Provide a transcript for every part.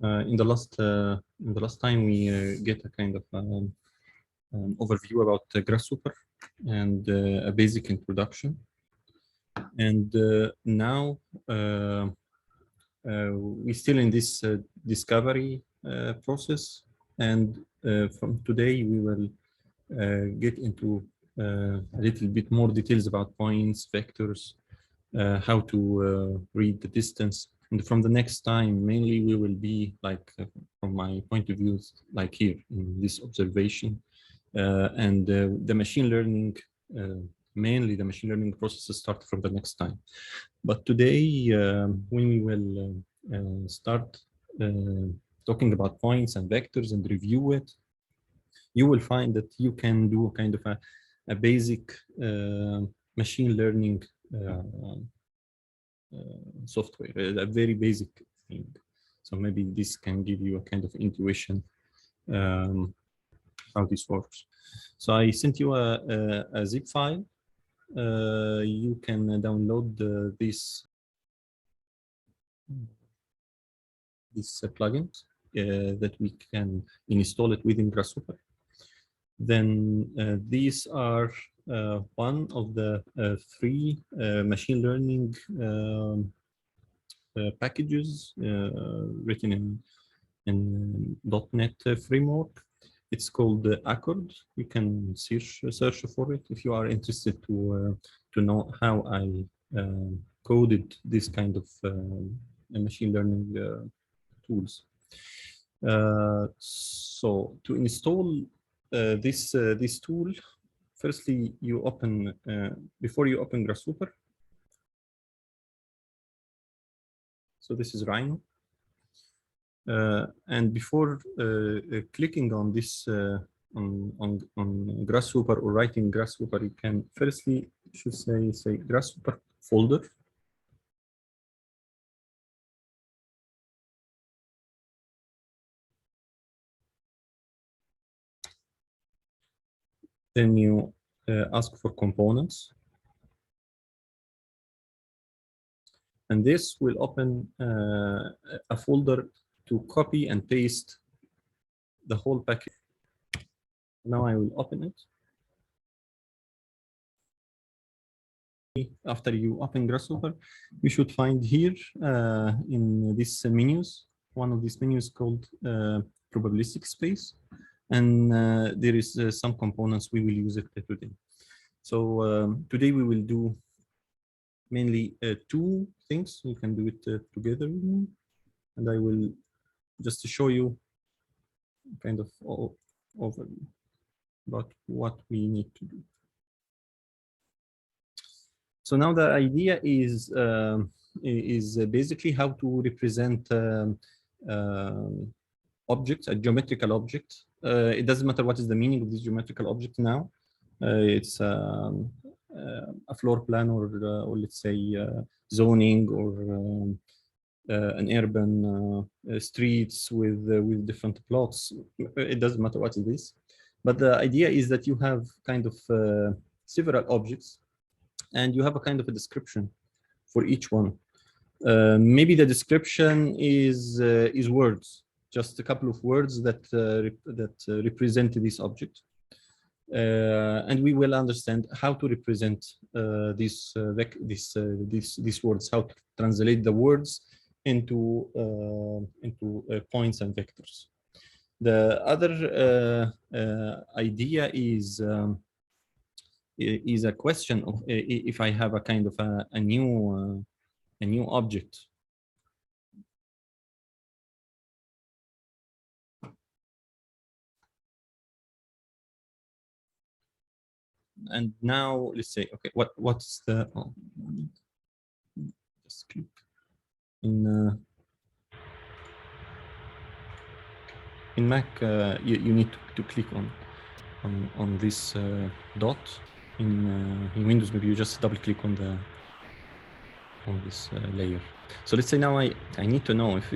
In the last time, we get a kind of overview about Grasshopper and a basic introduction. And now we're still in this discovery process. And from today, we will get into a little bit more details about points, vectors, how to read the distance. And from the next time, mainly we will be like, from my point of view, like here in this observation. And the machine learning, mainly the machine learning processes start from the next time. But today, when we will start talking about points and vectors and review it, you will find that you can do kind of a basic machine learning software, a very basic thing. So maybe this can give you a kind of intuition how this works. So I sent you a zip file. You can download this plugin that we can install it within Grasshopper. Then these are one of the three machine learning packages written in .NET framework. It's called Accord. You can search for it if you are interested to know how I coded this kind of machine learning tools. So to install this tool, firstly you open before you open Grasshopper. So this is Rhino. And before clicking on this on Grasshopper or writing Grasshopper, you can firstly should say Grasshopper folder. Then you ask for components. And this will open a folder to copy and paste the whole package. Now I will open it. After you open Grasshopper, you should find here in these menus, one of these menus called Probabilistic Space. And there is some components we will use it today. So today we will do mainly two things. We can do it together, and I will just to show you kind of overview about what we need to do. So now the idea is basically how to represent objects, a geometrical object. It doesn't matter what is the meaning of this geometrical object now. It's a floor plan or let's say zoning or an urban streets with different plots. It doesn't matter what it is. But the idea is that you have kind of several objects and you have a kind of a description for each one. Maybe the description is words, just a couple of words that represent this object. And we will understand how to represent these words, how to translate the words into points and vectors. The other idea is a question of if I have a kind of a new object. And now let's say, okay, what's the just click in Mac. You need to click on this dot. In Windows, maybe you just double click on this layer. So let's say now I need to know if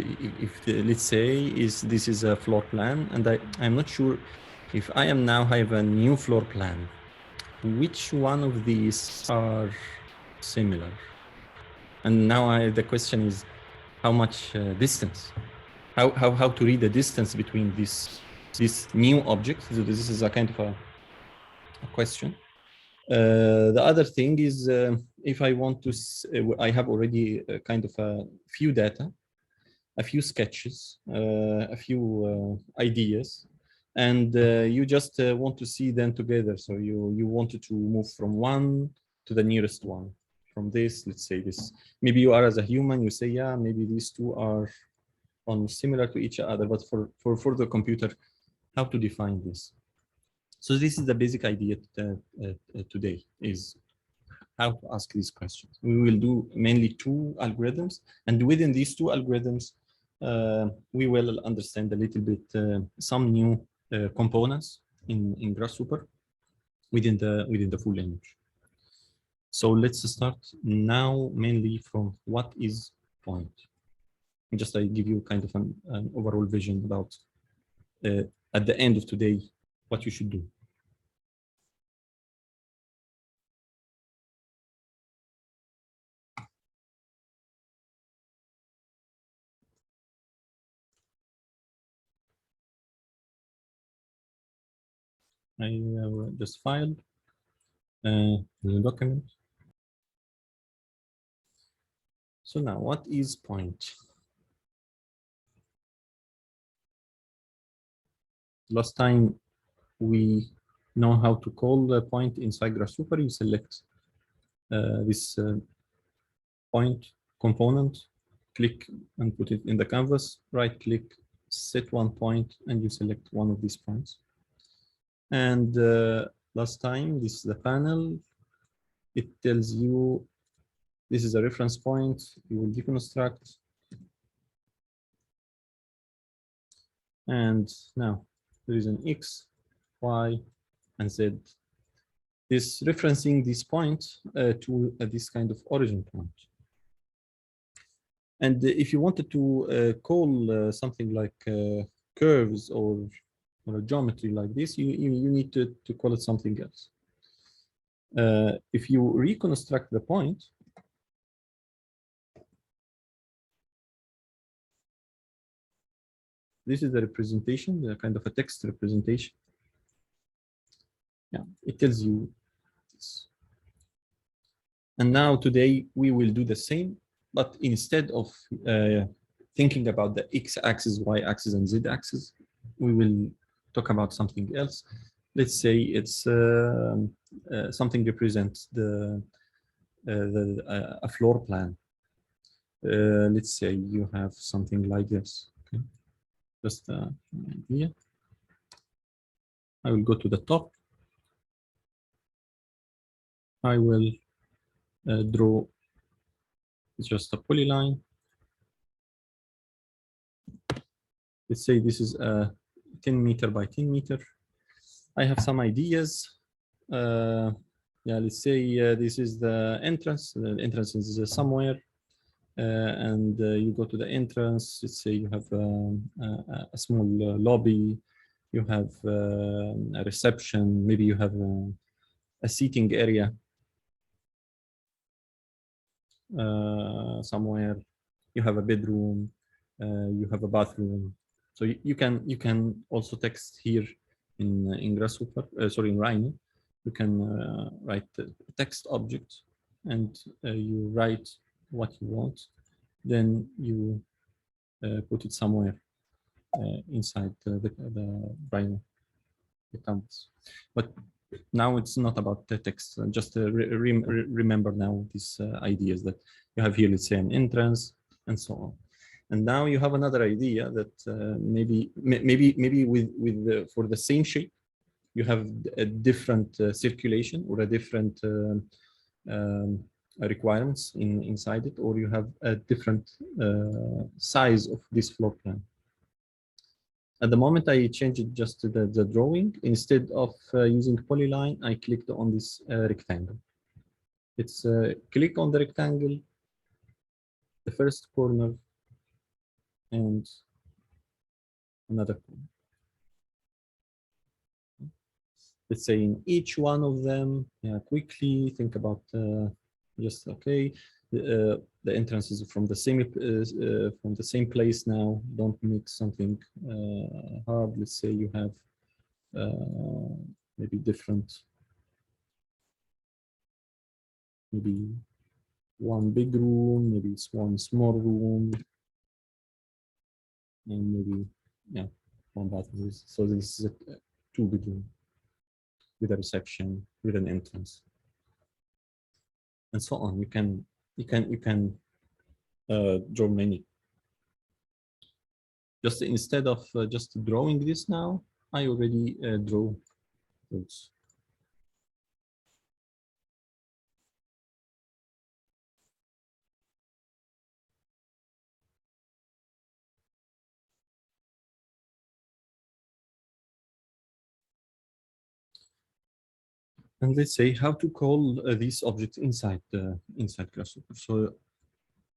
let's say this is a floor plan, and I'm not sure if I have a new floor plan. Which one of these are similar? And now the question is how much distance how to read the distance between this new object. So this is a kind of a question. The other thing is if I want to, I have already kind of a few data, a few sketches, a few ideas, and you just want to see them together. So you wanted to move from one to the nearest one. From this, let's say this. Maybe you are as a human, you say, yeah, maybe these two are almost similar to each other, but for the computer, how to define this? So this is the basic idea today, is how to ask these questions. We will do mainly two algorithms, and within these two algorithms, we will understand a little bit some new components in Grasshopper within the full image. So let's start now mainly from what is point. Just I give you kind of an overall vision about at the end of today what you should do. I just filed the document. So now, what is point? Last time we know how to call the point inside Grasshopper. You select this point component, click and put it in the canvas, right click, set one point, and you select one of these points. And last time, this is the panel. It tells you this is a reference point. You will deconstruct. And now there is an X, Y, and Z. This referencing this point to this kind of origin point. And if you wanted to call something like curves or a geometry like this, you need to call it something else. If you reconstruct the point, this is the representation, the kind of a text representation. Yeah, it tells you this. And now today we will do the same, but instead of thinking about the x-axis, y-axis, and z-axis, we will talk about something else. Let's say it's something represents a floor plan. Let's say you have something like this. Okay. Just an idea. I will go to the top. I will draw just a polyline. Let's say this is a 10 meter by 10 meter. I have some ideas. Yeah, let's say this is the entrance. The entrance is somewhere. And you go to the entrance. Let's say you have a small lobby. You have a reception. Maybe you have a seating area somewhere. You have a bedroom. You have a bathroom. So you can also text here in Grasshopper. Sorry, in Rhino. You can write the text object, and you write what you want. Then you put it somewhere inside the Rhino, the canvas. But now it's not about the text. Just remember now these ideas that you have here. Let's say an entrance and so on. And now you have another idea that maybe with for the same shape, you have a different circulation or a different requirements inside it, or you have a different size of this floor plan. At the moment, I changed it just to the drawing. Instead of using polyline, I clicked on this rectangle. It's click on the rectangle, the first corner, and another corner. Let's say in each one of them, quickly think about just, okay, the entrance is from the same place now. Don't make something hard. Let's say you have maybe different, maybe one big room, maybe it's one small room, and maybe one bathroom. So this is a two-bedroom with a reception, with an entrance, and so on. You can draw many. Just instead of just drawing this now, I already draw those. And let's say how to call these objects inside Grasshopper. So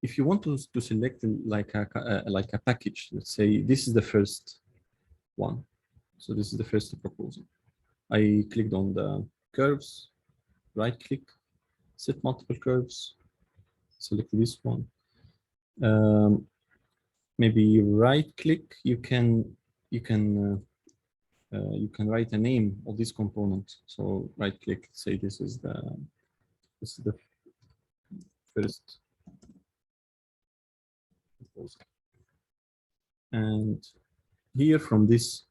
if you want to select like a package, let's say this is the first one. So this is the first proposal. I clicked on the curves, right click, set multiple curves, select this one. Maybe right click, you can write a name of this component. So right click, say this is the first proposal. And here from this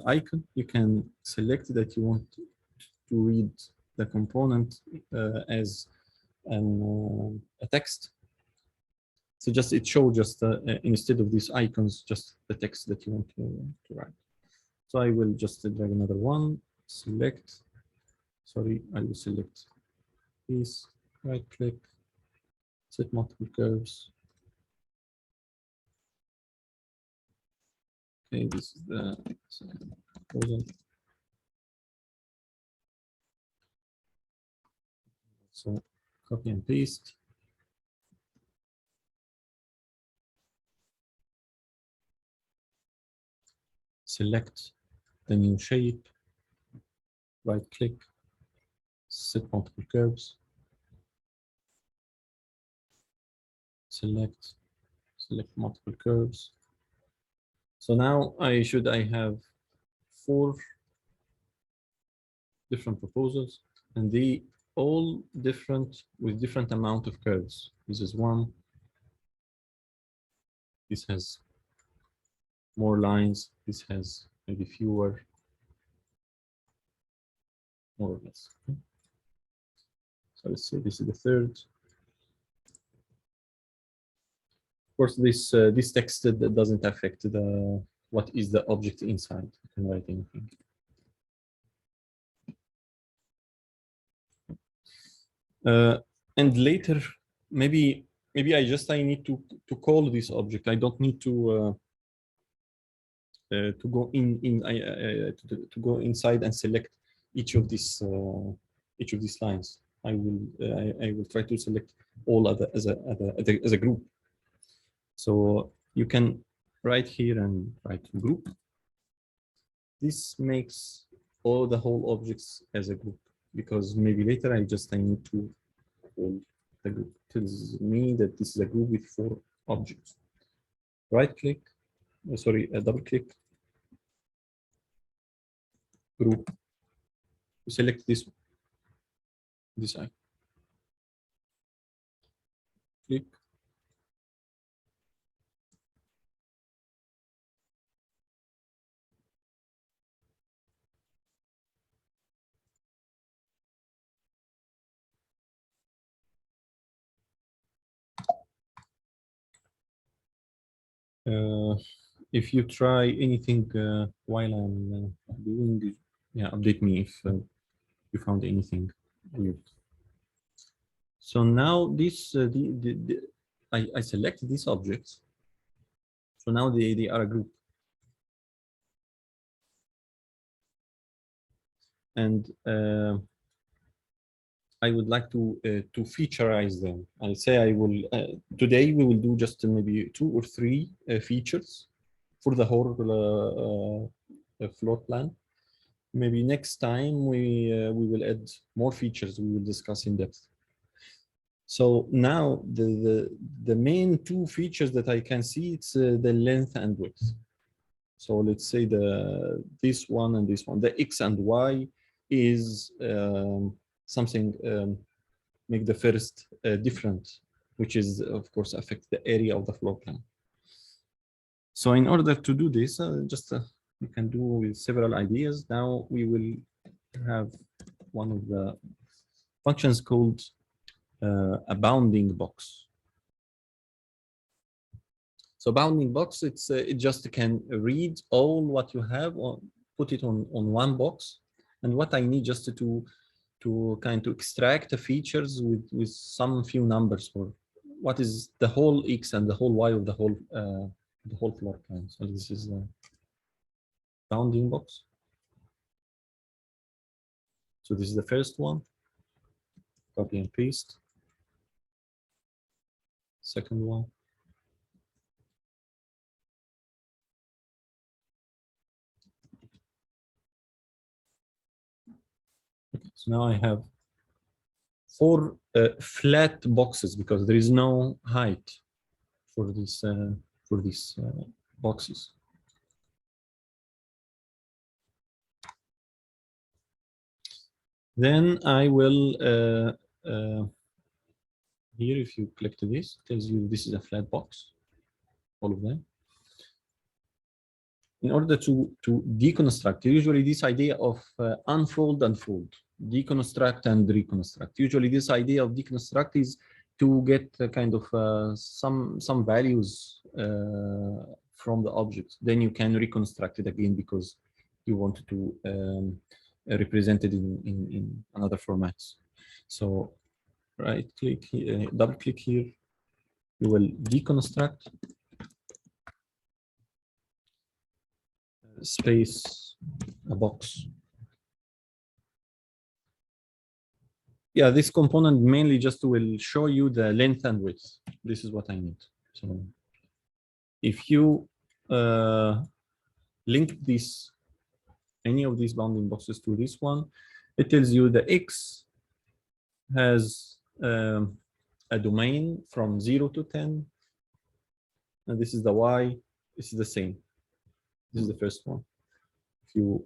icon, you can select that you want to read the component as a text. So just it shows just instead of these icons, just the text that you want to write. So I will just drag another one, select. Sorry, I will select this, right click, set multiple curves. Okay, this is the proposal. So copy and paste. Select the new shape, right click, set multiple curves, select multiple curves. So now I have 4 different proposals, and they all different with different amount of curves. This is one. This has more lines. This has maybe fewer, more or less. So let's say this is the third. Of course, this text that doesn't affect the what is the object inside. You can write anything. And later, maybe I need to call this object. I don't need to go to go inside and select each of these lines. I will try to select all as a group. So you can write here and write group. This makes all the whole objects as a group, because maybe later I need to call the group. It tells me that this is a group with 4 objects. Right click, double click, group, select this icon, click, if you try anything while I'm doing this, update me if you found anything weird. So now this I select these objects. So now they are a group, and I would like to featureize them. I say I will today we will do just maybe 2 or 3 features for the whole floor plan. Maybe next time we will add more features we will discuss in depth. So now the main two features that I can see, it's the length and width. So let's say this one and this one, the X and Y is something make the first different, which is of course affect the area of the floor plan. So in order to do this, you can do with several ideas. Now we will have one of the functions called a bounding box. So bounding box, it just can read all what you have or put it on one box. And what I need just to kind of extract the features with some few numbers for what is the whole X and the whole Y of the whole floor plan. So this is the bounding box. So this is the first one. Copy and paste. Second one. Okay, so now I have 4 flat boxes because there is no height for these boxes. Then I will here, if you click to this, it tells you this is a flat box, all of them. In order to deconstruct, usually this idea of unfold and fold, deconstruct and reconstruct. Usually this idea of deconstruct is to get a kind of some values from the object. Then you can reconstruct it again because you want to represent it in another formats. So right click here, double click here, you will deconstruct space a box. Yeah, this component mainly just will show you the length and width. This is what I need. So if you link this, any of these bounding boxes to this one, it tells you the X has a domain from 0 to 10. And this is the Y, this is the same. This is the first one. If you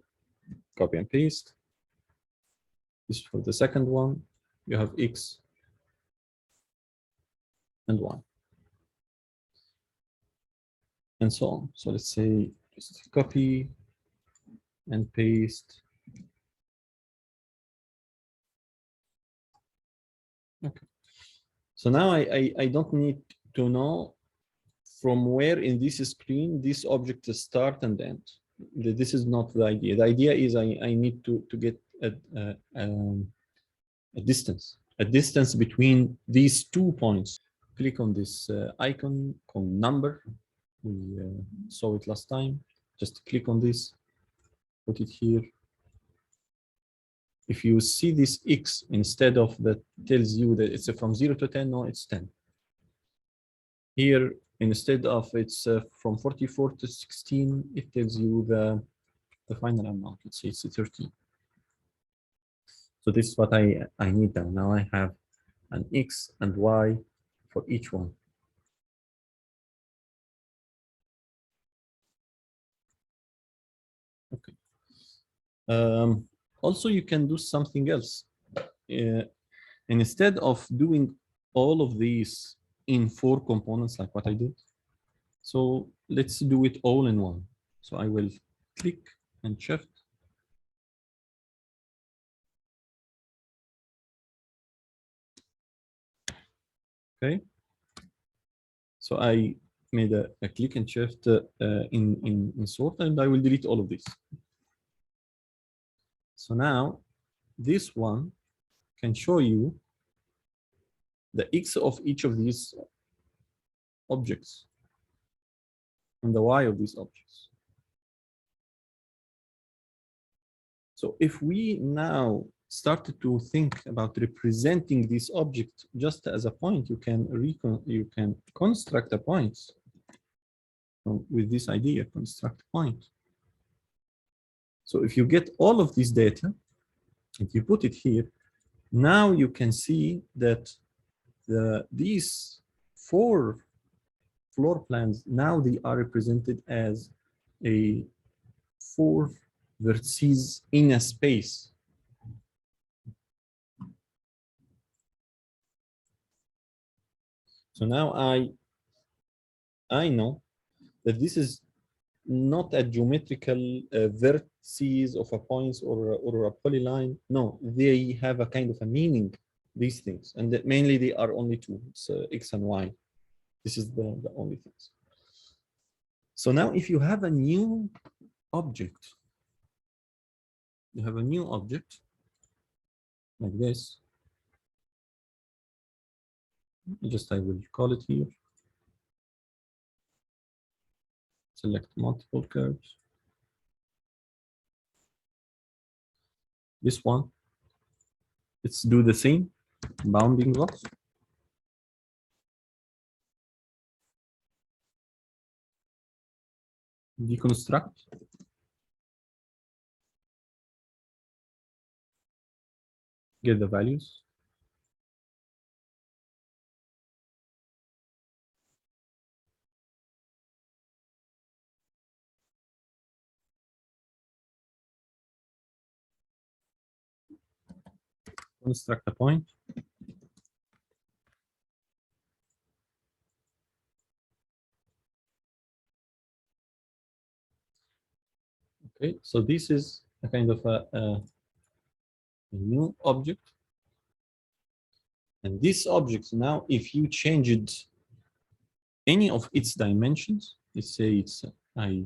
copy and paste, this is for the second one, you have X and Y. And so on. So let's say just copy and paste. Okay. So now I don't need to know from where in this screen this object start and end. This is not the idea. The idea is I need to get a distance between these 2 points. Click on this icon called number. We saw it last time. Just click on this, put it here. If you see this X instead of that tells you that it's from 0 to 10, no, it's 10. Here, instead of it's from 44 to 16, it tells you the final amount. Let's say it's 13. So this is what I need now. Now I have an X and Y for each one. Okay. Also, you can do something else. Instead of doing all of these in 4 components like what I did, so let's do it all in one. So I will click and shift. Okay. So I made a click and shift in sort, and I will delete all of this. So now this one can show you the X of each of these objects and the Y of these objects. So if we now started to think about representing this object just as a point, you can construct a point with this idea, construct a point. So if you get all of this data, if you put it here, now you can see that these 4 floor plans, now they are represented as a 4 vertices in a space. So now I know that this is not a geometrical vertices of a point or a polyline. No, they have a kind of a meaning, these things, and that mainly they are only 2. It's X and Y. This is the only things. So now if you have a new object, you have a new object like this. I will call it here. Select multiple curves. This one, let's do the same, bounding blocks. Deconstruct. Get the values. Construct a point. Okay, so this is a kind of a new object. And this object now, if you changed any of its dimensions, let's say it's I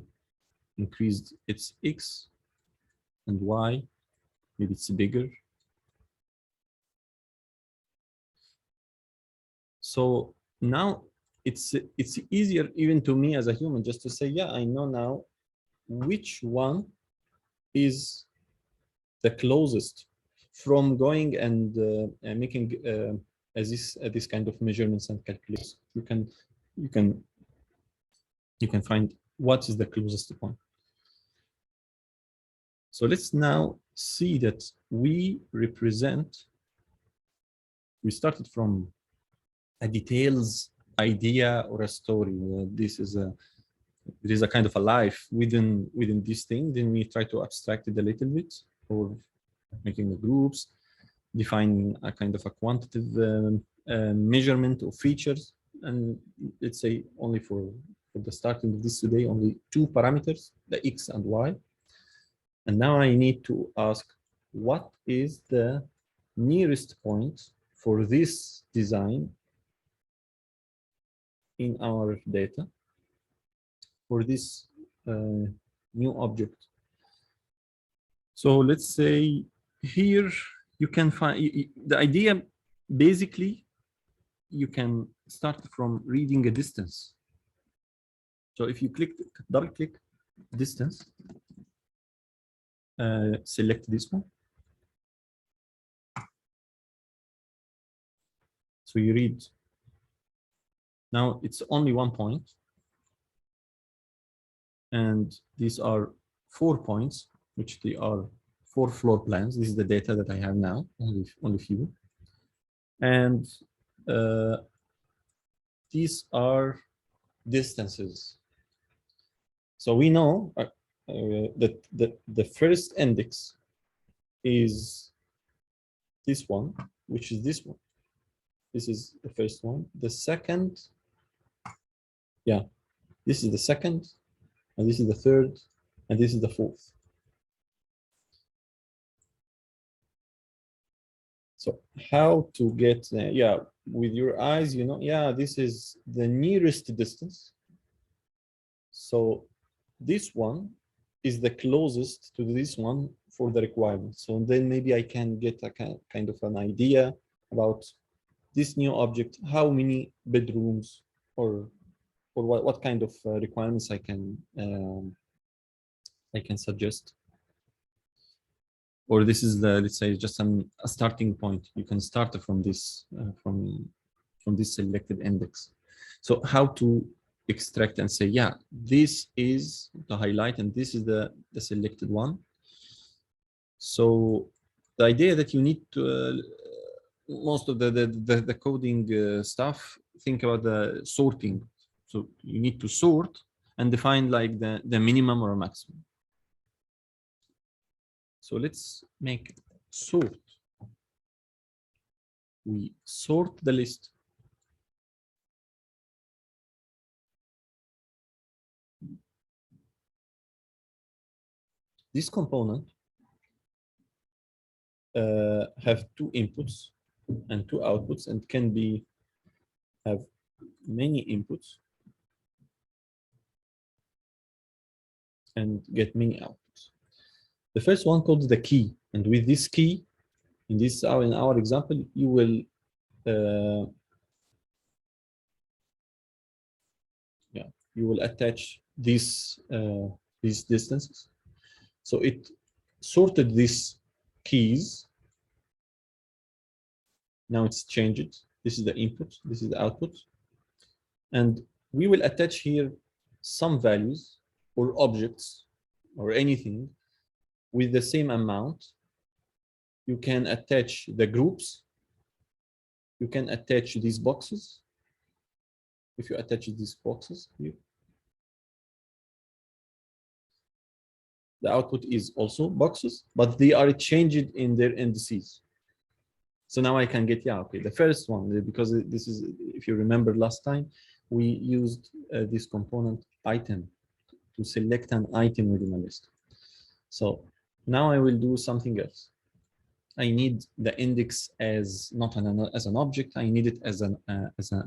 increased its X and Y, maybe it's bigger. So now it's easier even to me as a human just to say, yeah, I know now which one is the closest from going and making this kind of measurements and calculations. You can find what is the closest point. So let's now see that we started from a details idea or a story. There is a kind of a life within this thing. Then we try to abstract it a little bit, or making the groups, define a kind of a quantitative measurement of features. And let's say only for the starting of this today, only 2 parameters, the X and Y. And now I need to ask, what is the nearest point for this design in our data for this new object? So let's say here you can find the idea. Basically, you can start from reading a distance. So if you double click distance, select this one. So you read. Now it's only 1 point. And these are 4 points, which they are 4 floor plans. This is the data that I have now, only few. And these are distances. So we know that the first index is this one, which is this one. This is the first one. The second, yeah, this is the second, and this is the third, and this is the fourth. So how to get, yeah, with your eyes, you know, yeah, this is the nearest distance. So this one is the closest to this one for the requirement. So then maybe I can get a kind of an idea about this new object, how many bedrooms or what kind of requirements I can suggest. Or this is the, let's say, just a starting point. You can start from this from this selected index. So how to extract and say, yeah, this is the highlight and this is the selected one. So the idea that you need to most of the coding stuff, think about the sorting. So you need to sort and define like the minimum or maximum. So let's make sort. We sort the list. This component have two inputs and two outputs, and can be have many inputs and get many outputs. The first one called the key, and with this key, in our example, you will you will attach these distances. So it sorted these keys. Now it's changed. This is the input. This is the output. And we will attach here some values or objects or anything with the same amount. You can attach the groups. You can attach these boxes. If you attach these boxes here, the output is also boxes, but they are changed in their indices. So now I can get, yeah, okay, the first one, because this is, if you remember last time, we used this component item to select an item within a list. So now I will do something else. I need the index as not as an object. I need it as a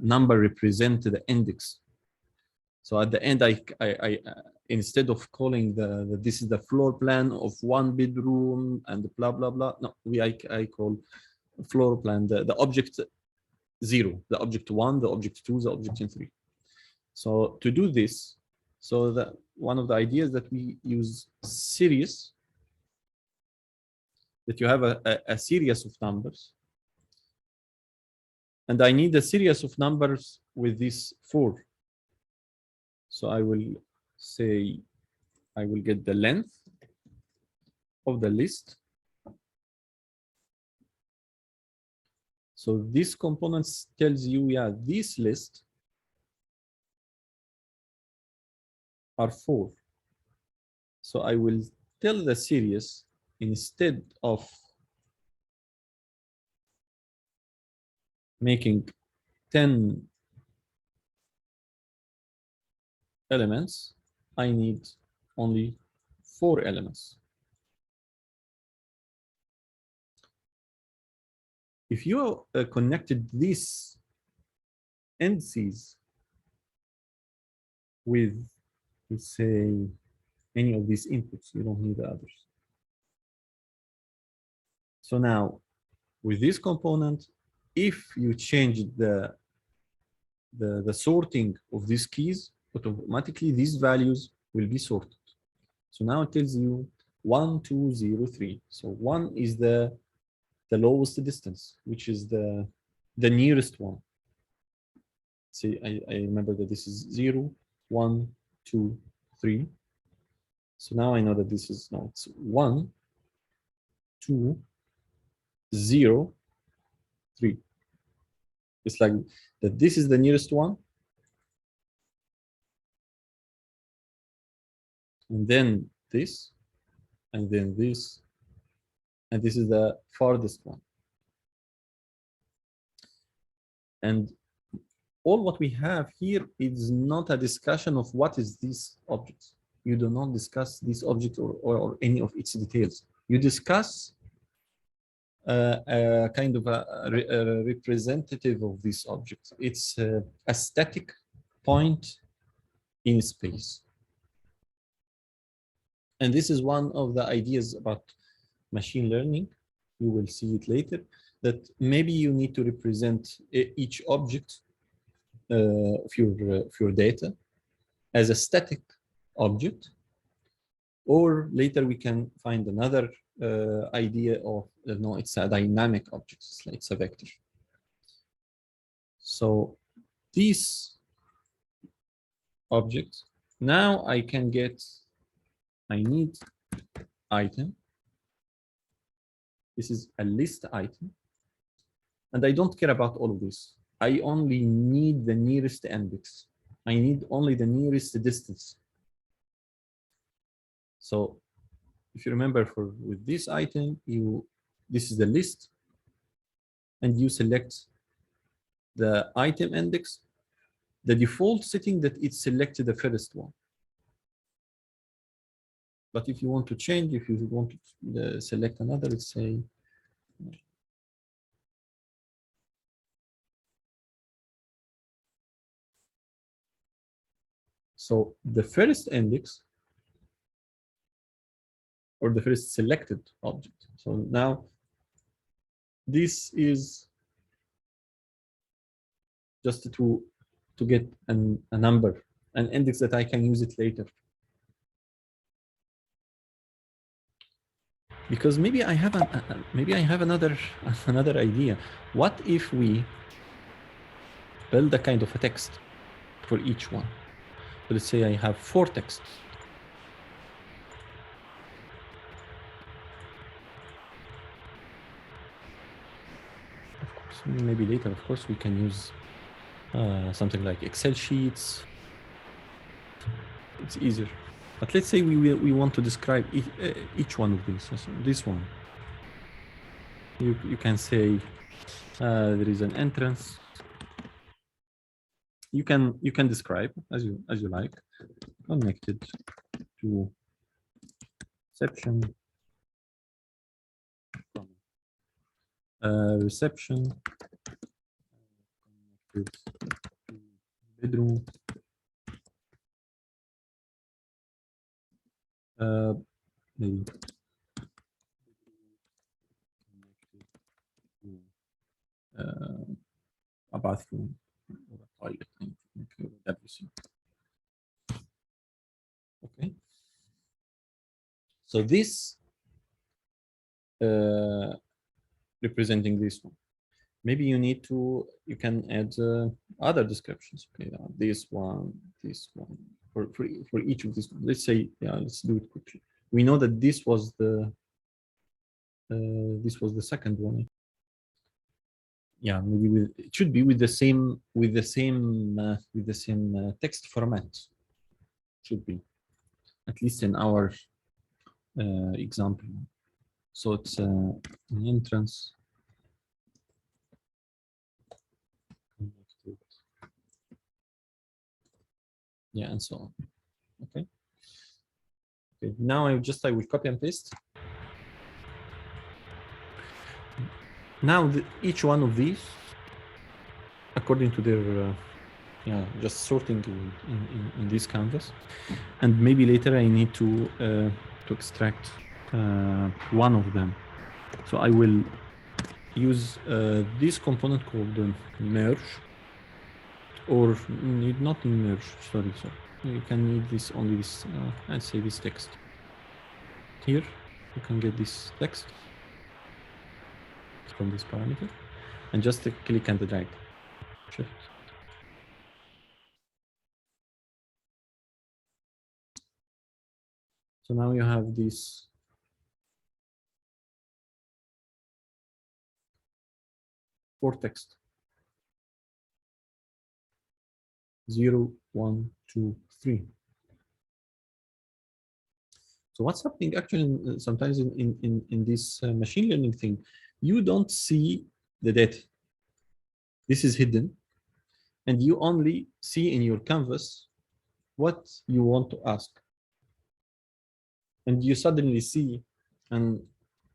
number represent the index. So at the end, I instead of calling this is the floor plan of one bedroom and blah blah blah. No, I call floor plan the object 0, the object 1, the object 2, the object 3. So to do this, so that one of the ideas that we use series, that you have a series of numbers, and I need a series of numbers with these 4. So I will say I will get the length of the list. So this component tells you, yeah, this list are 4. So I will tell the series, instead of making 10 elements, I need only 4 elements. If you connected these indices with, let's say, any of these inputs, you don't need the others. So now, with this component, if you change the sorting of these keys, automatically these values will be sorted. So now it tells you 1, 2, 0, 3. So 1 is the lowest distance, which is the nearest one. See, I remember that this is 0, 1, 2, 3. So now I know that this is, no, it's 1, 2, 0, 3. It's like that this is the nearest one. And then this, and then this, and this is the farthest one. And all what we have here is not a discussion of what is this object. You do not discuss this object or any of its details. You discuss a kind of a representative of this object. It's a static point in space. And this is one of the ideas about machine learning. You will see it later, that maybe you need to represent each object of your data as a static object, or later we can find another idea of, no, it's a dynamic object, it's a vector. So these objects, now I can get, I need item. This is a list item. And I don't care about all of this. I only need the nearest index. I need only the nearest distance. So if you remember with this item, this is the list, and you select the item index, the default setting that it selected the first one. But if you want to change, if you want to select another, let's say, so the first index or the first selected object. So now this is just to get a number, an index that I can use it later. Because maybe I have another idea. What if we build a kind of a text for each one? So let's say I have 4 texts. Of course, maybe later, of course, we can use something like Excel sheets. It's easier. But let's say we want to describe each one of these. So this one, you can say there is an entrance. You can describe as you like, connected to reception, reception, connected to bedroom. Maybe a bathroom or a toilet, everything. Okay. So this representing this one. Maybe you can add other descriptions. Okay, this one, for each of these. Let's say, yeah, let's do it quickly. We know that this was the second one. Yeah, maybe it should be with the same text format. Should be, at least in our example. So it's an entrance. Yeah, and so on. Okay. Okay. Now I will copy and paste. Now each one of these, according to their, just sorting in this canvas, and maybe later I need to extract one of them. So I will use this component called merge, or need not merge. Sorry. You can need this only this. Let's say this text. Here you can get this text from this parameter, and just click and drag. Shift. So now you have this for text 0, 1, 2, 3. So what's happening actually sometimes in this machine learning thing, you don't see the data. This is hidden, and you only see in your canvas what you want to ask. And you suddenly see a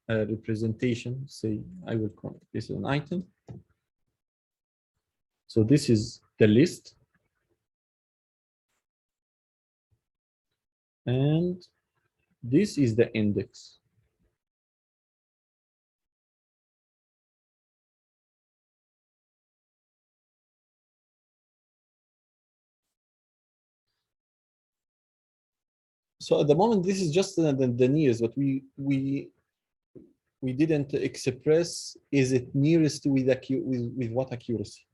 representation, say, I will call this an item. So this is the list. And this is the index. So at the moment, this is just the nearest, but we didn't express is it nearest with what accuracy.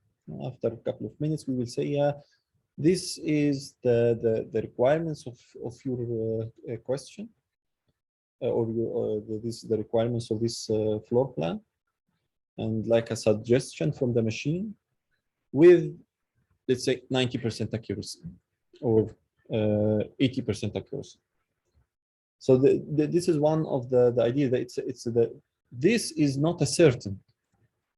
After a couple of minutes, we will say, yeah, this is the requirements of your question, or this is the requirements of this floor plan. and like a suggestion from the machine with, let's say, 90% accuracy or 80% accuracy. So this is one of the idea that this is not a certain.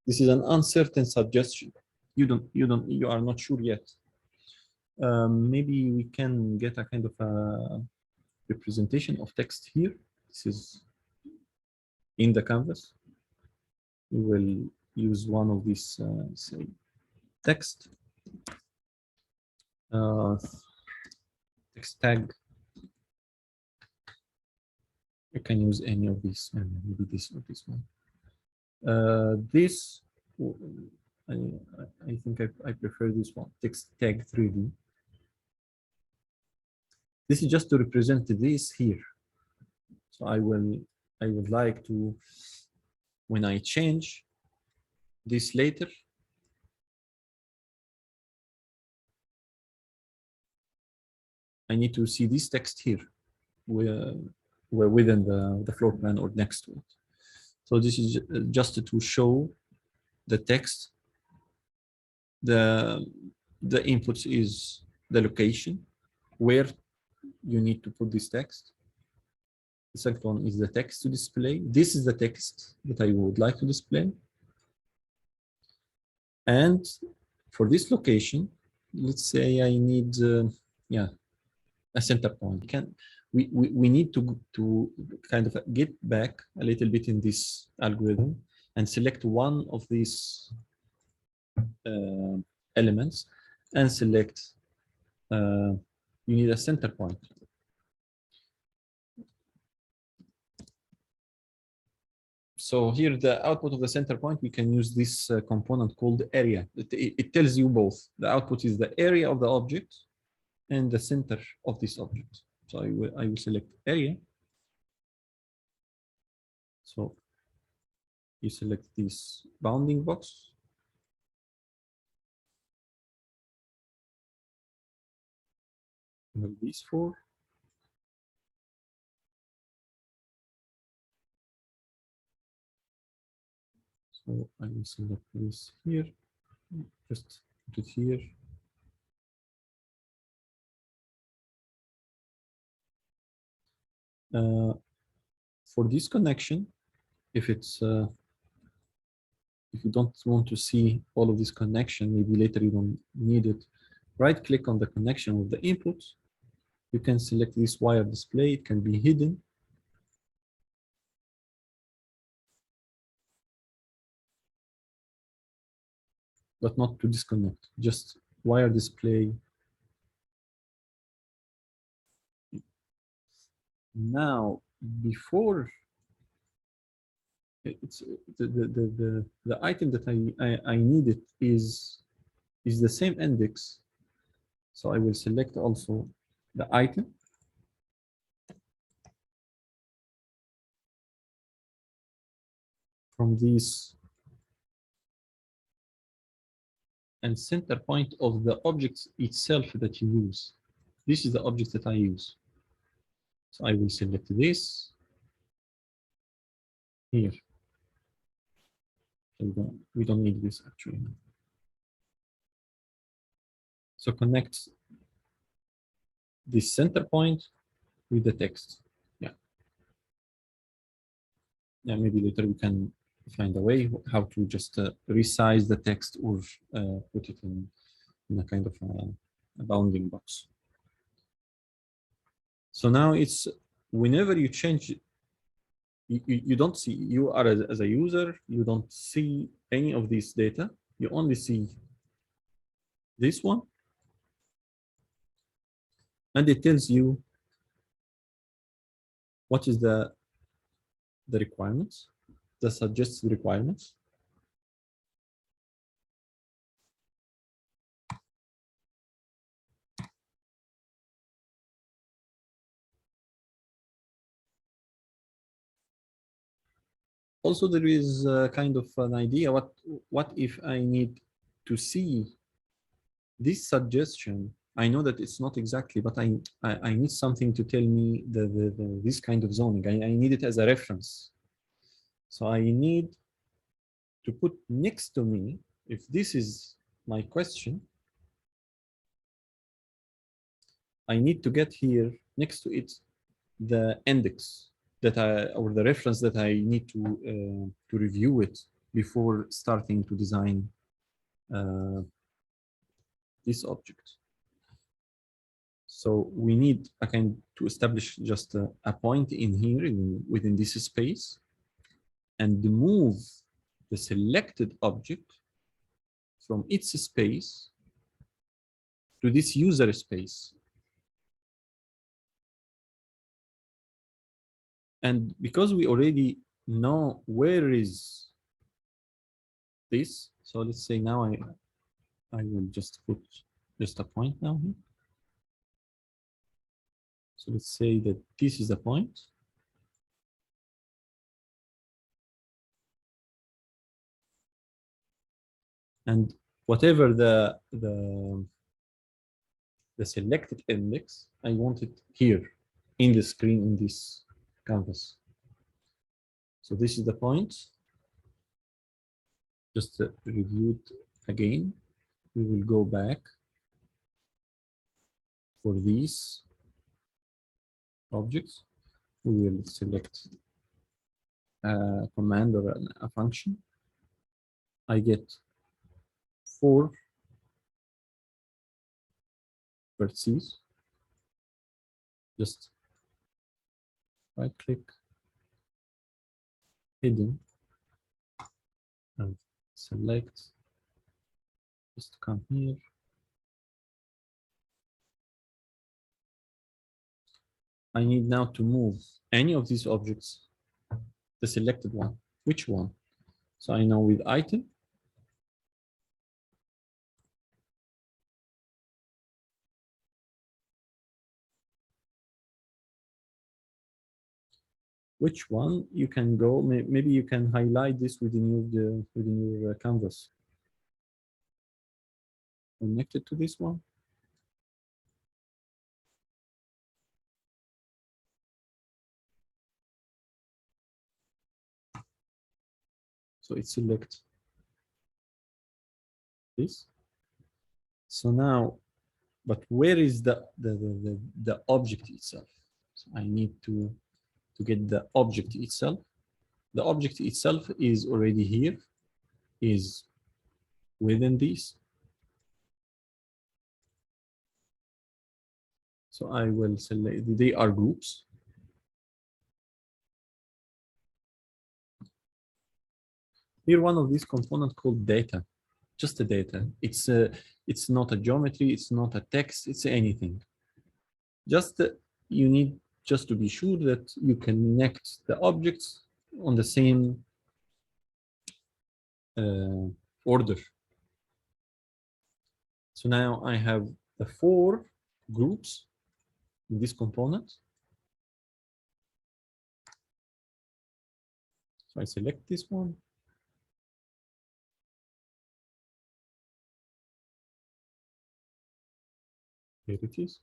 This is an uncertain suggestion. You are not sure yet. Maybe we can get a kind of a representation of text here. This is in the canvas. We will use one of these, say, text, text tag. You can use any of these, and maybe this or this one. This, I think I prefer this one, text tag 3D. This is just to represent this here. So I would like to, when I change this later, I need to see this text here, where within the floor plan or next to it. So this is just to show the text. The inputs is the location where you need to put this text. The second one is the text to display. This is the text that I would like to display. And for this location, let's say I need, a center point. We need to kind of get back a little bit in this algorithm and select one of these elements and select, you need a center point. So here, the output of the center point, we can use this component called area. It tells you both. The output is the area of the object and the center of this object. So I will select area. So you select this bounding box. You have these four. So I will select this here. Just put it here. For this connection, if it's if you don't want to see all of this connection, maybe later you don't need it, right click on the connection with the input. You can select this wire display. It can be hidden. But not to disconnect, just wire display. Now, before it's the item that I needed is the same index. So I will select also the item. From these and center point of the object itself that you use. This is the object that I use. So I will select this here. So we don't need this actually. So connect this center point with the text. Yeah, maybe later we can find a way how to just resize the text or put it in a kind of a bounding box. So now it's whenever you change, you don't see, you are as a user, you don't see any of this data. You only see this one. And it tells you what is the requirements, the suggested requirements. Also, there is kind of an idea, what if I need to see this suggestion? I know that it's not exactly, but I need something to tell me this kind of zoning. I need it as a reference. So I need to put next to me, if this is my question, I need to get here next to it the index that or the reference that I need to review it before starting to design this object. So we need to establish just a point in here within this space and move the selected object from its space to this user space. And because we already know where is this, so let's say now I will just put just a point now here. So let's say that this is the point. And whatever the selected index, I want it here in the screen in this canvas. So this is the point. Just review it again. We will go back for these objects. We will select a command or a function. I get 4 vertices. Just right click, hidden, and select. Just come here. I need now to move any of these objects, the selected one. Which one? So I know with item, which one you can go. Maybe you can highlight this within your canvas. Connected to this one. So it selects this. So now, but where is the object itself? So I need to get the object itself. The object itself is already here, is within this. So I will select, they are groups. Here, one of these components called data, just the data. It's not a geometry, it's not a text, it's anything. Just you need just to be sure that you connect the objects on the same order. So now I have the 4 groups in this component. So I select this one. Here it is.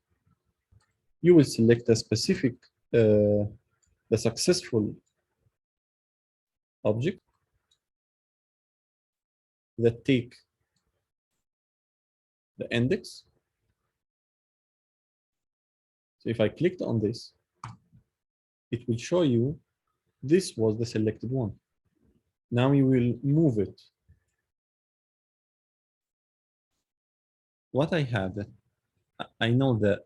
You will select a specific, the successful object that take the index. So if I clicked on this, it will show you this was the selected one. Now you will move it. What I have, I know that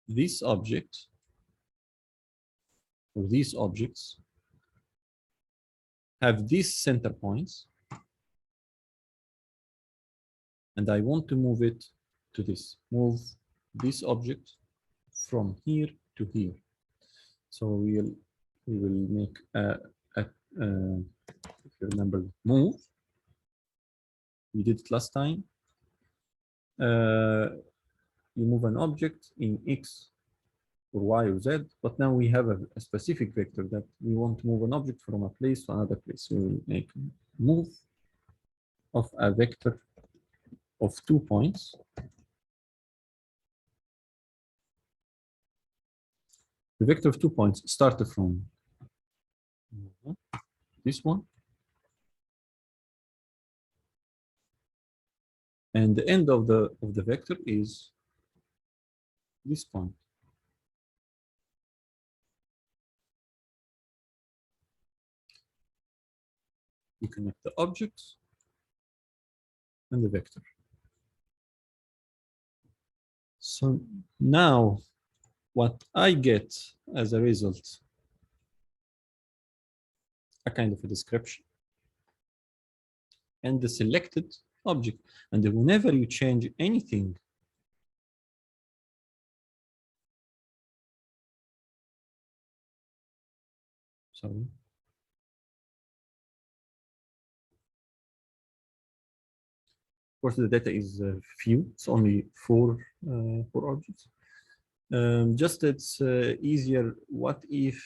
this object or these objects have these center points, and I want to move it to this. Move this object from here to here. So we will make if you remember, move. We did it last time. You move an object in X or Y or Z, but now we have a specific vector that we want to move an object from a place to another place. We will make move of a vector of 2 points. The vector of 2 points started from this one And the end of the vector is this point. You connect the object and the vector. So now what I get as a result, a kind of a description and the selected object. And whenever you change anything, sorry, of course the data is few, it's only four objects. Just it's easier. What if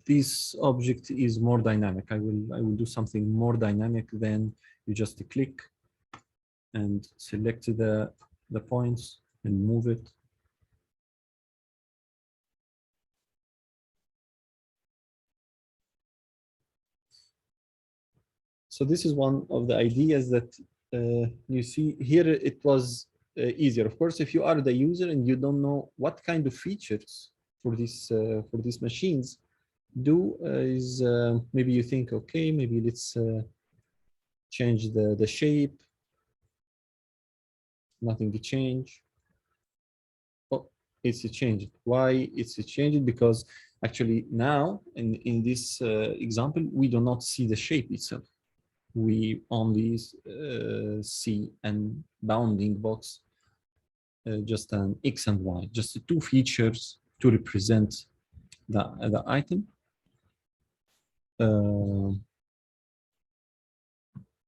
this object is more dynamic? I will do something more dynamic than you just click and select the points and move it. So this is one of the ideas that you see here. It was easier. Of course, if you are the user and you don't know what kind of features for these machines, is maybe you think, okay, maybe let's change the shape. Nothing to change. Oh, it's changed. Why it's changed? Because actually now in this example, we do not see the shape itself. We only see an bounding box, just an X and Y, just two features to represent the item.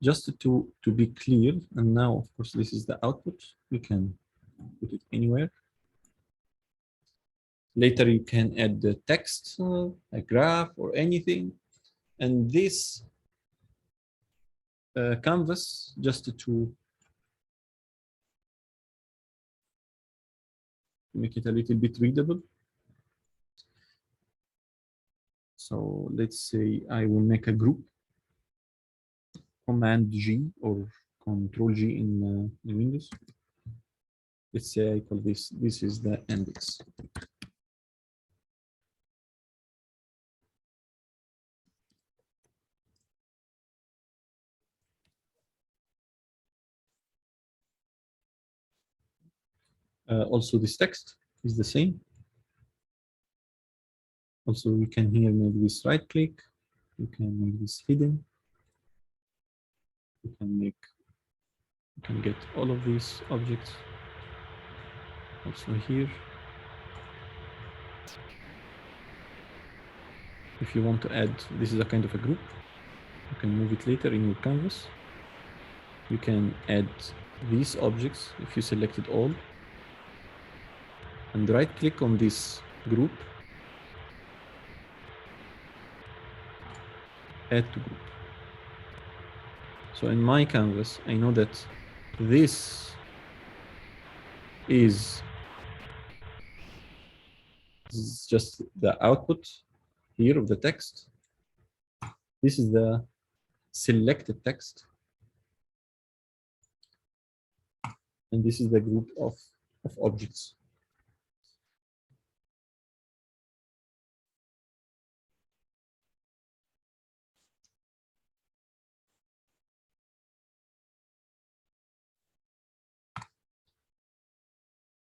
Just to be clear, and now of course this is the output. You can put it anywhere. Later you can add the text, a graph or anything, and this canvas just to make it a little bit readable. So let's say I will make a group, Command G or Control G in Windows. Let's say I call this is the index. Also, this text is the same. Also, we can here make this right click. You can make this hidden. You can get all of these objects. Also here. If you want to add, this is a kind of a group. You can move it later in your canvas. You can add these objects if you selected all. And right click on this group. Add to group. So in my canvas, I know that this is just the output here of the text. This is the selected text. And this is the group of objects.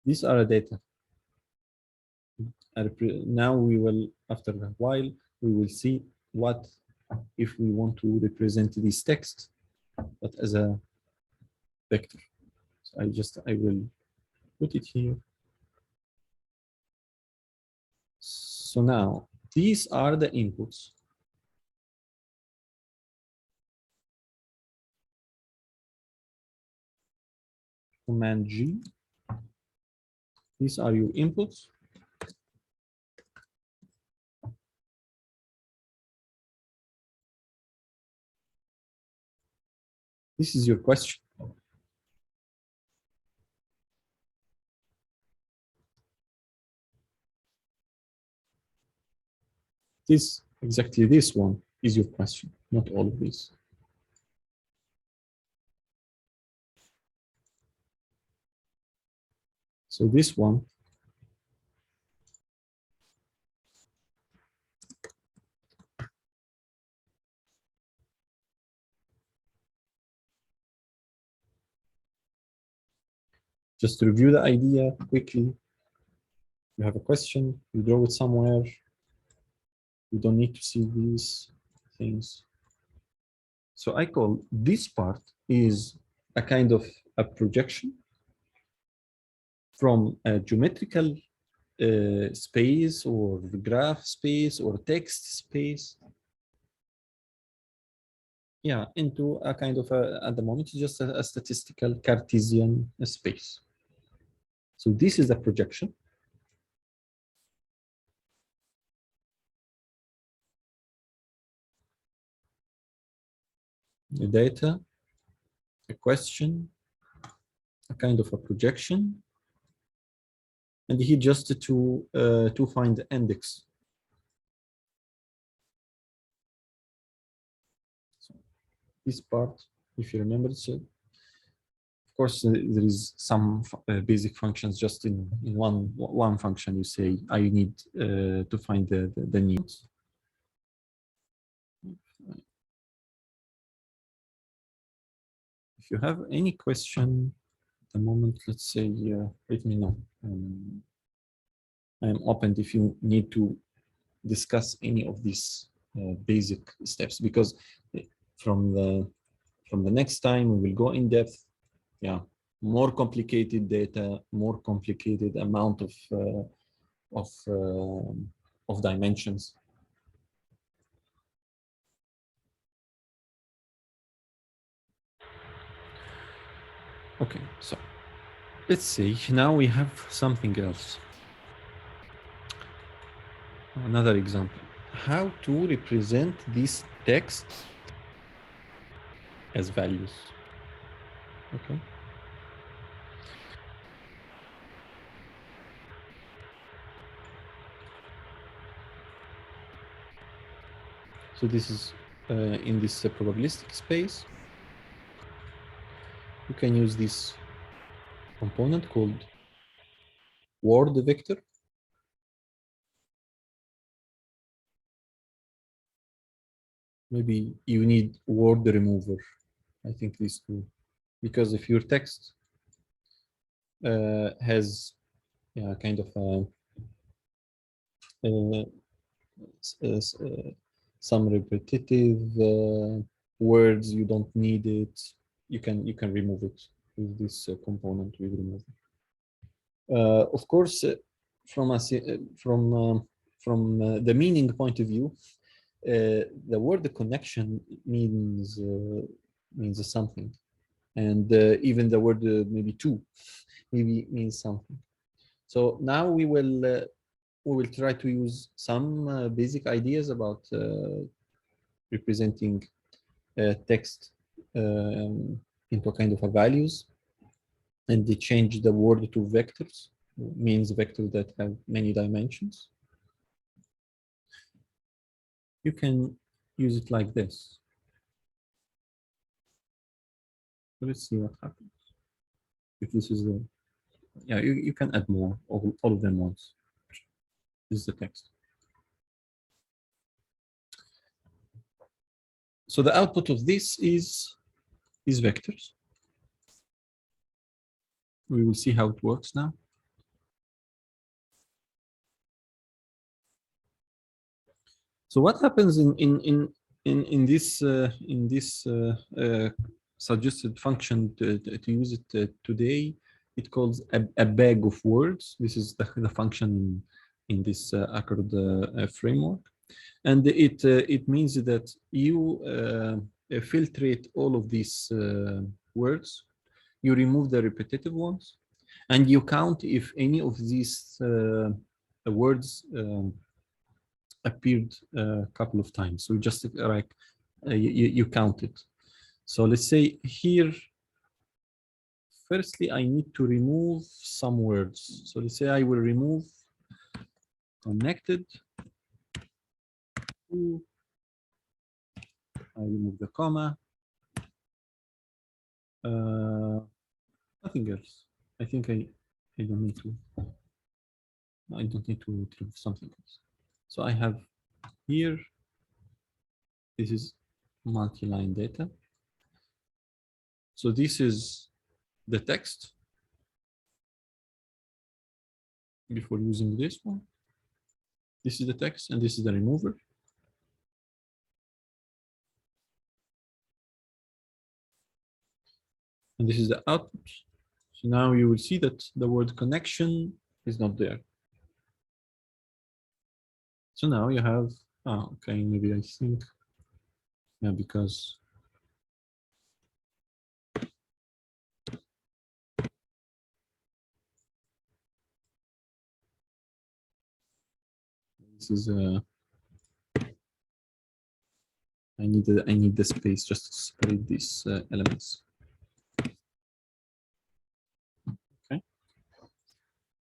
These are the data. Now we will, after a while, we will see what if we want to represent this text, but as a vector. So I will put it here. So now these are the inputs. Command G. These are your inputs. This is your question. Exactly this one is your question, not all of these. So this one, just to review the idea quickly. You have a question, you draw it somewhere. You don't need to see these things. So I call this part is a kind of a projection from a geometrical space or graph space or text space, yeah, into a kind of at the moment it's just a statistical Cartesian space. So this is a projection. The data, a question, a kind of a projection, and here just to find the index. So this part, if you remember, so of course there is some basic functions just in one function. You say I need to find the needs. If you have any question at the moment, let's say, let me know. I'm open if you need to discuss any of these basic steps, because from the next time we will go in depth. Yeah, more complicated data, more complicated amount of dimensions. Okay, so let's see. Now we have something else. Another example. How to represent this text as values. Okay. So this is in this probabilistic space. You can use this component called word vector. Maybe you need word remover. I think these two, because if your text has kind of some repetitive words, you don't need it. You can remove it with this component with remover. Of course, from the meaning point of view, the word connection means something, and even the word maybe two maybe means something. So now we will try to use some basic ideas about representing text into kind of a values, and they change the word to vectors, means vectors that have many dimensions. You can use it like this. Let's see what happens. If this is the, yeah, you can add more, all of them once. This is the text. So the output of this is vectors. We will see how it works now. So what happens in this suggested function to use it today? It calls a bag of words. This is the function in this Accord framework, and it means that you filtrate all of these words. You remove the repetitive ones, and you count if any of these words appeared a couple of times. So just like you count it. So let's say here, firstly, I need to remove some words. So let's say I will remove connected to, I remove the comma, nothing else. I think I don't need to. I don't need to remove something else. So I have here. This is multi-line data. So this is the text before using this one. This is the text, and this is the remover. And this is the output. So now you will see that the word connection is not there. So now you have, okay, maybe I think, yeah, because this is I need the space just to separate these elements. Okay.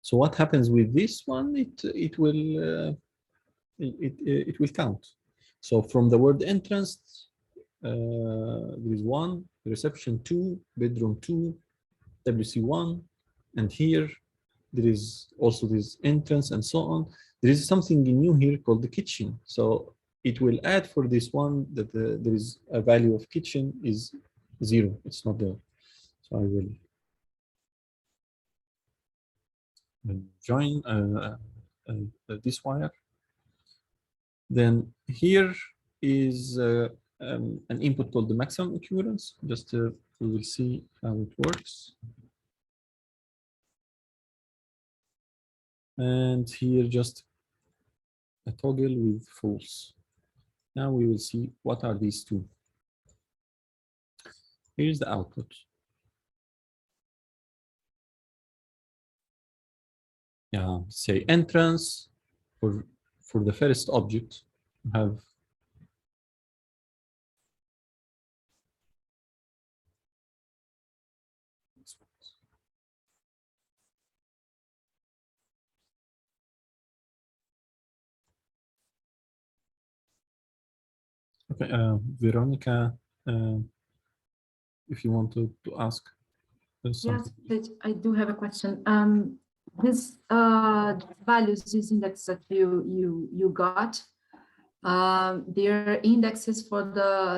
So what happens with this one? It will count. So from the word entrance, there is 1, reception 2, bedroom 2, WC1, and here there is also this entrance and so on. There is something new here called the kitchen. So it will add for this one that there is a value of kitchen is 0. It's not there. So I will join this wire. Then here is an input called the maximum equivalence. Just we will see how it works. And here just a toggle with false. Now we will see what are these two. Here's the output. Yeah, say entrance for the first object. You have okay, Veronica, if you want to ask something. Yes, I do have a question. These values, these indexes that you got, they're indexes for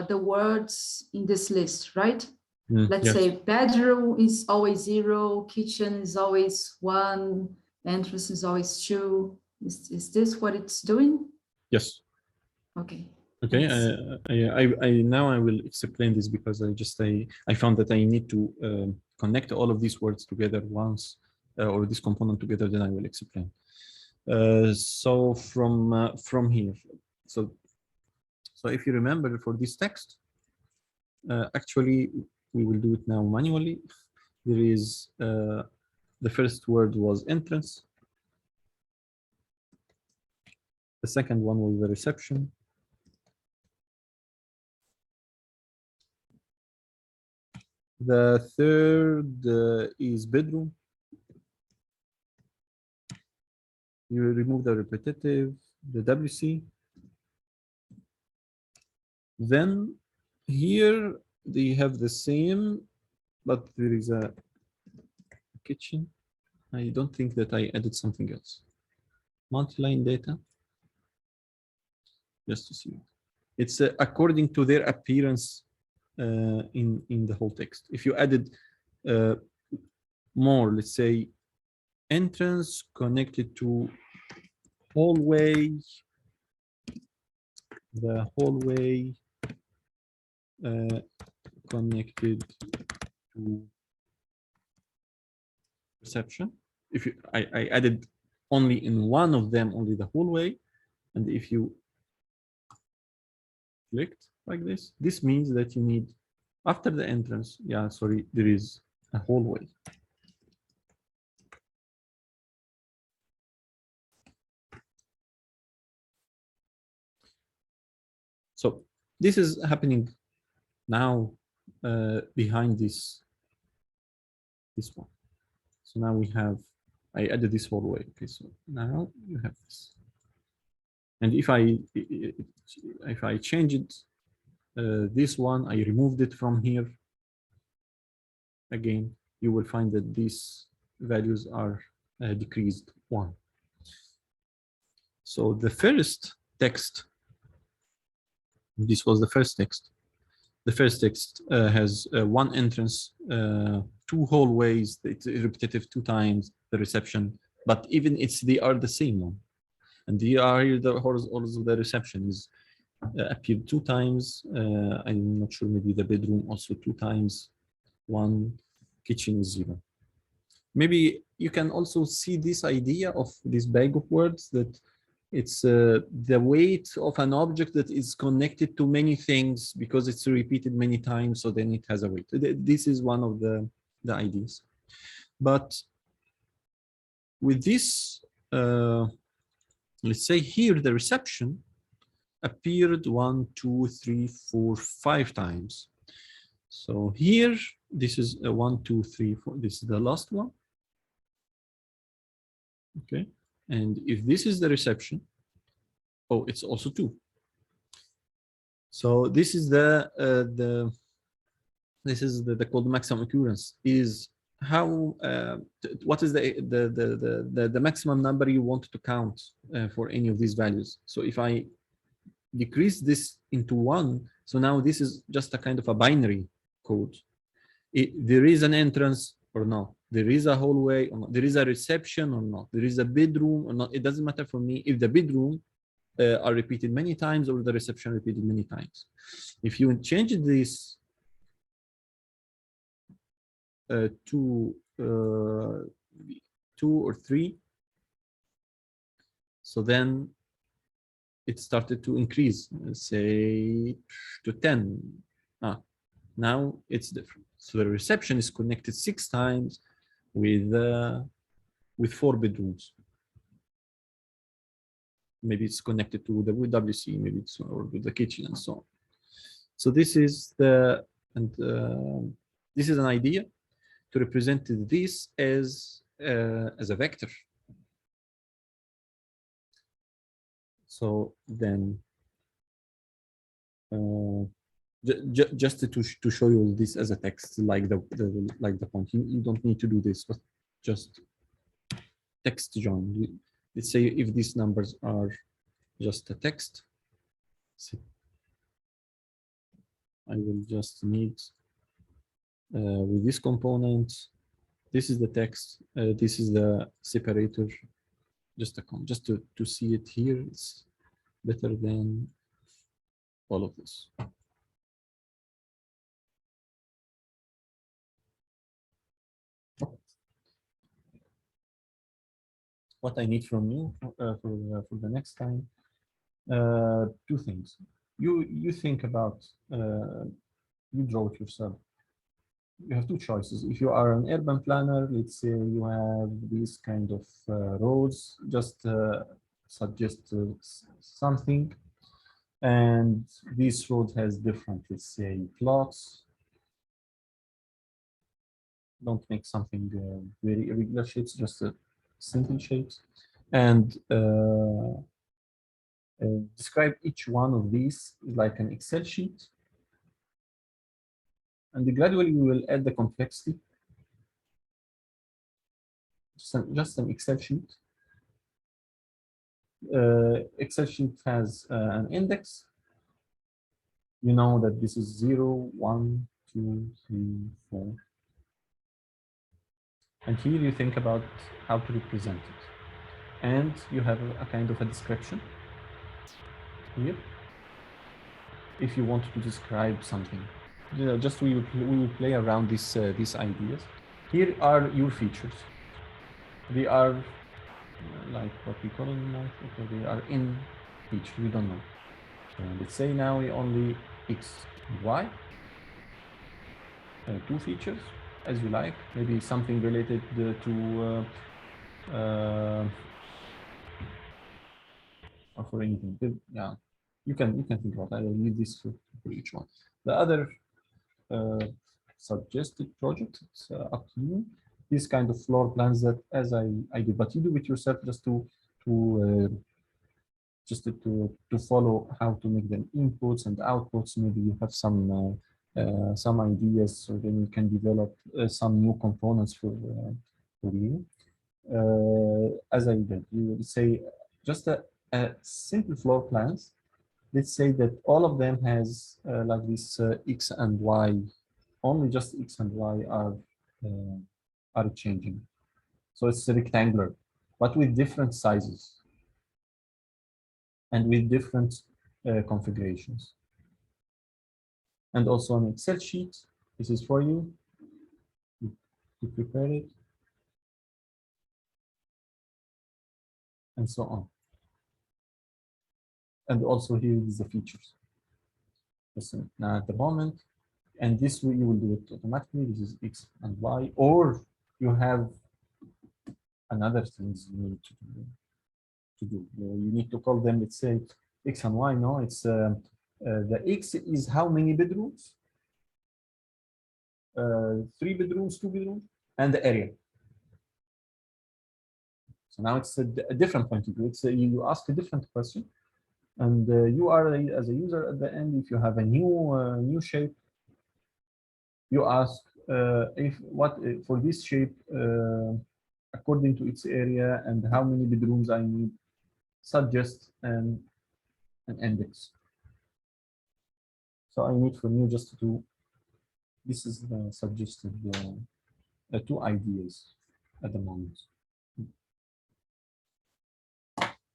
the words in this list, right? Let's yes. say bedroom is always 0, kitchen is always 1, entrance is always 2. Is this what it's doing? Yes. Okay. Okay. Now I will explain this because I found that I need to connect all of these words together once, or this component together. Then I will explain. So from here, so if you remember for this text, actually we will do it now manually. There is the first word was entrance. The second one was the reception. The third is bedroom. You remove the repetitive, the WC. Then here they have the same, but there is a kitchen. I don't think that I added something else. Multi-line data. Just to see. It's according to their appearance in the whole text. If you added more, let's say, entrance connected to hallway, the hallway connected to reception. If you, I added only in one of them, only the hallway, and if you clicked like this means that you need after the entrance. Yeah, sorry, there is a hallway. So this is happening now behind this one. So now we have, I added this hallway. Okay, so now you have this. And if I change it, this one, I removed it from here. Again, you will find that this values are decreased 1. So the first text, this was the first text. The first text has one entrance, 2 hallways, it's repetitive 2 times the reception, but even they are the same one. And the also the reception is appeared 2 times. I'm not sure, maybe the bedroom also 2 times. 1, kitchen is 0. Maybe you can also see this idea of this bag of words, that it's the weight of an object that is connected to many things because it's repeated many times, so then it has a weight. This is one of the ideas. But with this, let's say here the reception appeared 1, 2, 3, 4, 5 times. So here, this is a 1, 2, 3, 4. This is the last one. Okay, and if this is the reception, oh, it's also 2. So this is the called maximum occurrence. Is how what is the maximum number you want to count for any of these values. So if I decrease this into 1, so now this is just a kind of a binary code. There is an entrance or not, there is a hallway or not, there is a reception or not, there is a bedroom or not. It doesn't matter for me if the bedroom are repeated many times or the reception repeated many times. If you change this to 2 or 3, so then it started to increase, say to 10. Now it's different. So the reception is connected 6 times with 4 bedrooms. Maybe it's connected to the WC, maybe it's or with the kitchen and so on. So this is this is an idea to represent this as a vector. So then, just to show you this as a text, like the point, you don't need to do this, but just text join. Let's say if these numbers are just a text, so I will just need with this component. This is the text. This is the separator. Just to see it here, it's better than all of this. What I need from you for the next time, 2 things. You think about, you draw it yourself. You have 2 choices. If you are an urban planner, let's say you have these kind of roads, just suggest something, and this road has different, let's say, plots. Don't make something very irregular shapes, just simple shapes, and describe each one of these like an Excel sheet, and gradually we will add the complexity. Just an Excel sheet. Excel sheet has an index. You know that this is 0, 1, 2, 3, 4. And here you think about how to represent it. And you have a kind of a description here. If you want to describe something, just we will play around these ideas. Here are your features. They are like what we call in life. Okay, they are in feature. We don't know. So let's say now we only X and Y. 2 features, as you like. Maybe something related to or for anything. Yeah, you can think about it. I will leave this for each one. The other suggested project, it's up to you. These kind of floor plans that as I did, but you do it yourself just to follow how to make them inputs and outputs. Maybe you have some ideas, so then you can develop some new components for you. As I did, you would say just a simple floor plans. Let's say that all of them has like this X and Y, only just X and Y are changing. So it's rectangular, but with different sizes and with different configurations. And also an Excel sheet, this is for you to prepare it, and so on. And also here is the features. Listen, now at the moment, and this way you will do it automatically. This is X and Y, or you have another things you need to do. You need to call them, let's say, X and Y. No, it's the X is how many bedrooms, 3 bedrooms, 2 bedrooms, and the area. So now it's a different point of view. It's you ask a different question, and you are as a user at the end. If you have a new shape, you ask if what for this shape according to its area and how many bedrooms I need, suggest an index. So I need from you just to, this is the suggested two ideas at the moment.